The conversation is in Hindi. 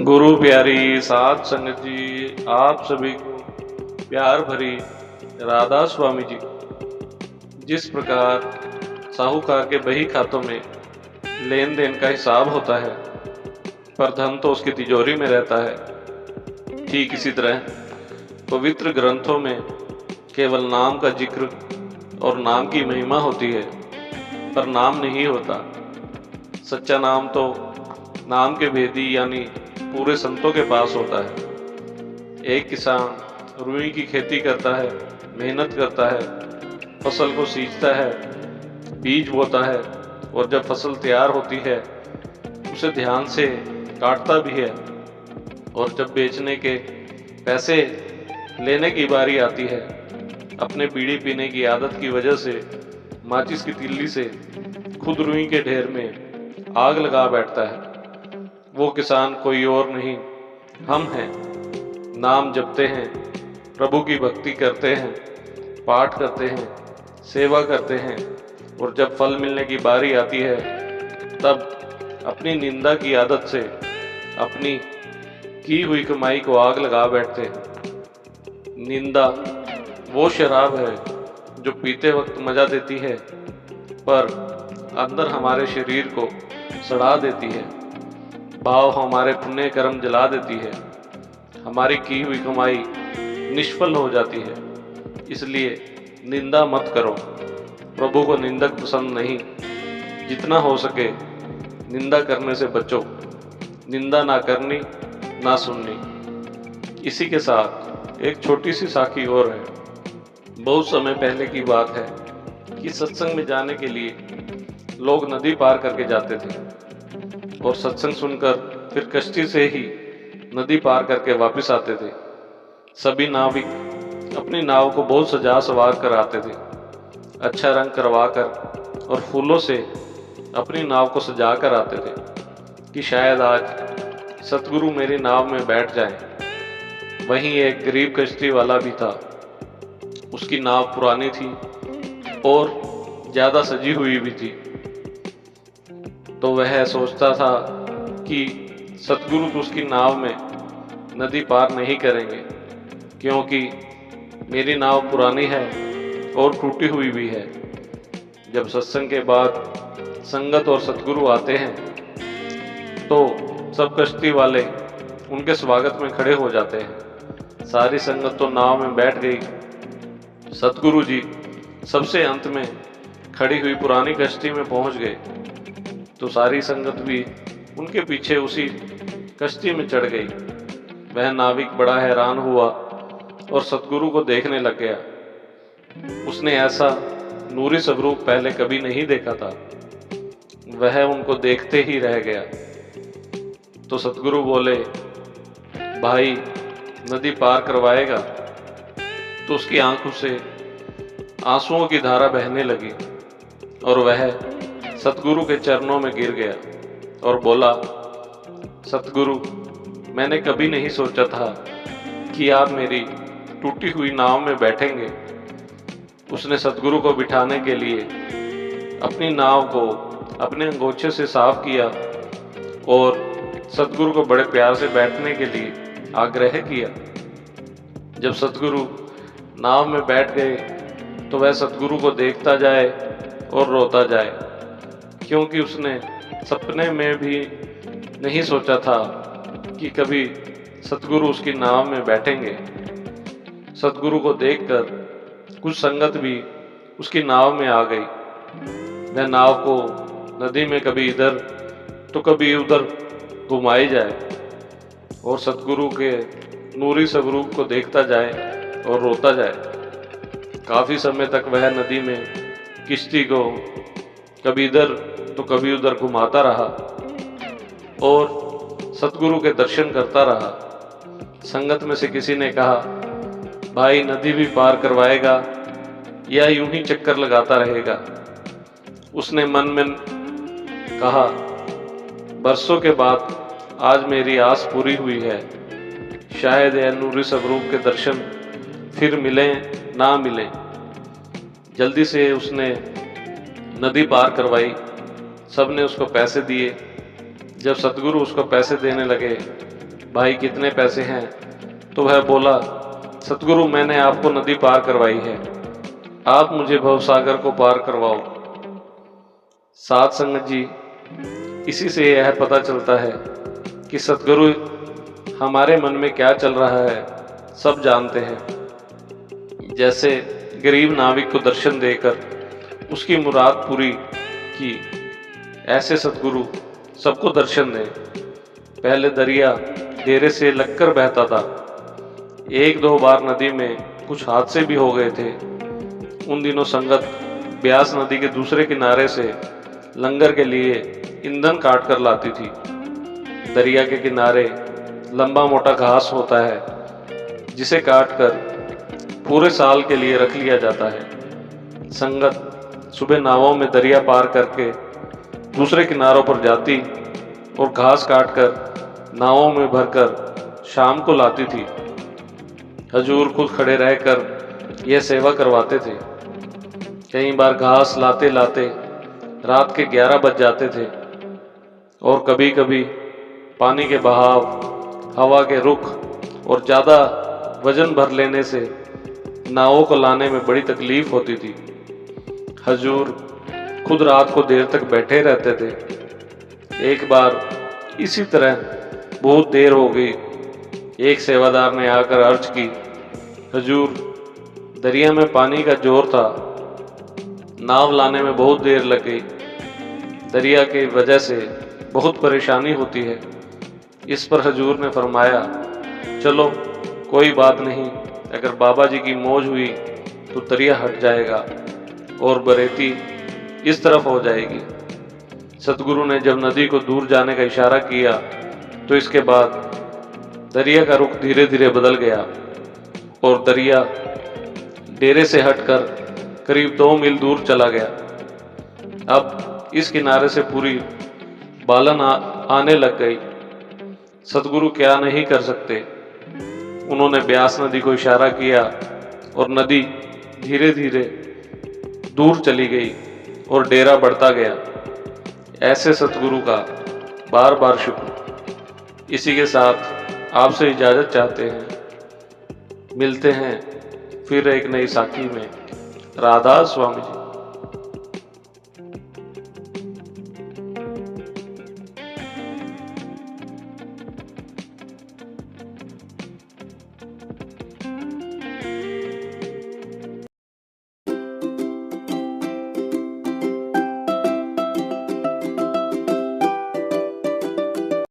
गुरु प्यारी साध संगत जी, आप सभी को प्यार भरी राधा स्वामी जी। जिस प्रकार साहूकार के बही खातों में लेन देन का हिसाब होता है, पर धन तो उसकी तिजोरी में रहता है, ठीक इसी तरह पवित्र ग्रंथों में केवल नाम का जिक्र और नाम की महिमा होती है, पर नाम नहीं होता। सच्चा नाम तो नाम के भेदी यानी पूरे संतों के पास होता है। एक किसान रुई की खेती करता है, मेहनत करता है, फसल को सींचता है, बीज बोता है और जब फसल तैयार होती है उसे ध्यान से काटता भी है। और जब बेचने के पैसे लेने की बारी आती है, अपने बीड़ी पीने की आदत की वजह से माचिस की तिल्ली से खुद रुई के ढेर में आग लगा बैठता है। वो किसान कोई और नहीं, हम हैं। नाम जपते हैं, प्रभु की भक्ति करते हैं, पाठ करते हैं, सेवा करते हैं, और जब फल मिलने की बारी आती है तब अपनी निंदा की आदत से अपनी की हुई कमाई को आग लगा बैठते हैं। निंदा वो शराब है जो पीते वक्त मजा देती है, पर अंदर हमारे शरीर को सड़ा देती है। भाव हमारे पुण्य कर्म जला देती है, हमारी की हुई कमाई निष्फल हो जाती है। इसलिए निंदा मत करो। प्रभु को निंदक पसंद नहीं। जितना हो सके निंदा करने से बचो। निंदा ना करनी ना सुननी। इसी के साथ एक छोटी सी साखी और है। बहुत समय पहले की बात है कि सत्संग में जाने के लिए लोग नदी पार करके जाते थे और सत्संग सुनकर फिर कश्ती से ही नदी पार करके वापस आते थे। सभी नाविक अपनी नाव को बहुत सजा सवार कर आते थे, अच्छा रंग करवा कर और फूलों से अपनी नाव को सजा कर आते थे कि शायद आज सतगुरु मेरी नाव में बैठ जाएं। वहीं एक गरीब कश्ती वाला भी था। उसकी नाव पुरानी थी और ज़्यादा सजी हुई भी थी, तो वह सोचता था कि सतगुरु तो उसकी नाव में नदी पार नहीं करेंगे, क्योंकि मेरी नाव पुरानी है और टूटी हुई भी है। जब सत्संग के बाद संगत और सतगुरु आते हैं तो सब कश्ती वाले उनके स्वागत में खड़े हो जाते हैं। सारी संगत तो नाव में बैठ गई। सतगुरु जी सबसे अंत में खड़ी हुई पुरानी कश्ती में पहुंच गए, तो सारी संगत भी उनके पीछे उसी कश्ती में चढ़ गई। वह नाविक बड़ा हैरान हुआ और सतगुरु को देखने लग गया। उसने ऐसा नूरी स्वरूप पहले कभी नहीं देखा था। वह उनको देखते ही रह गया। तो सतगुरु बोले, भाई नदी पार करवाएगा? तो उसकी आंखों से आंसुओं की धारा बहने लगी और वह सतगुरु के चरणों में गिर गया और बोला, सतगुरु, मैंने कभी नहीं सोचा था कि आप मेरी टूटी हुई नाव में बैठेंगे। उसने सतगुरु को बिठाने के लिए अपनी नाव को अपने अंगोछे से साफ किया और सतगुरु को बड़े प्यार से बैठने के लिए आग्रह किया। जब सतगुरु नाव में बैठ गए तो वह सतगुरु को देखता जाए और रोता जाए, क्योंकि उसने सपने में भी नहीं सोचा था कि कभी सतगुरु उसकी नाव में बैठेंगे। सतगुरु को देखकर कुछ संगत भी उसकी नाव में आ गई। वह नाव को नदी में कभी इधर तो कभी उधर घुमाई जाए और सतगुरु के नूरी स्वरूप को देखता जाए और रोता जाए। काफी समय तक वह नदी में किश्ती को कभी इधर तो कभी उधर घुमाता रहा और सतगुरु के दर्शन करता रहा। संगत में से किसी ने कहा, भाई नदी भी पार करवाएगा या यूं ही चक्कर लगाता रहेगा? उसने मन में कहा, बरसों के बाद आज मेरी आस पूरी हुई है। शायद यह नूरी स्वरूप के दर्शन फिर मिलें ना मिलें। जल्दी से उसने नदी पार करवाई। सबने उसको पैसे दिए। जब सतगुरु उसको पैसे देने लगे, भाई कितने पैसे हैं, तो वह बोला, सतगुरु मैंने आपको नदी पार करवाई है, आप मुझे भवसागर को पार करवाओ। साध संगत जी, इसी से यह पता चलता है कि सतगुरु हमारे मन में क्या चल रहा है सब जानते हैं। जैसे गरीब नाविक को दर्शन देकर उसकी मुराद पूरी की, ऐसे सतगुरु सबको दर्शन दें। पहले दरिया डेरे से लगकर बहता था, एक दो बार नदी में कुछ हादसे भी हो गए थे। उन दिनों संगत ब्यास नदी के दूसरे किनारे से लंगर के लिए ईंधन काट कर लाती थी। दरिया के किनारे लंबा मोटा घास होता है, जिसे काटकर पूरे साल के लिए रख लिया जाता है। संगत सुबह नावों में दरिया पार करके दूसरे किनारों पर जाती और घास काटकर नावों में भरकर शाम को लाती थी। हजूर खुद खड़े रहकर यह सेवा करवाते थे। कई बार घास लाते लाते रात के 11 बज जाते थे और कभी कभी पानी के बहाव, हवा के रुख और ज़्यादा वजन भर लेने से नावों को लाने में बड़ी तकलीफ होती थी। हजूर खुद रात को देर तक बैठे रहते थे। एक बार इसी तरह बहुत देर हो गई। एक सेवादार ने आकर अर्ज की, हजूर दरिया में पानी का जोर था, नाव लाने में बहुत देर लग गई। दरिया की वजह से बहुत परेशानी होती है। इस पर हजूर ने फरमाया, चलो कोई बात नहीं, अगर बाबा जी की मौज हुई तो दरिया हट जाएगा और बरेती इस तरफ हो जाएगी। सतगुरु ने जब नदी को दूर जाने का इशारा किया तो इसके बाद दरिया का रुख धीरे धीरे बदल गया और दरिया डेरे से हटकर करीब 2 मील दूर चला गया। अब इस किनारे से पूरी बालन आने लग गई। सतगुरु क्या नहीं कर सकते। उन्होंने ब्यास नदी को इशारा किया और नदी धीरे धीरे दूर चली गई और डेरा बढ़ता गया। ऐसे सतगुरु का बार बार शुक्र। इसी के साथ आपसे इजाज़त चाहते हैं। मिलते हैं फिर एक नई साखी में। राधा स्वामी जी।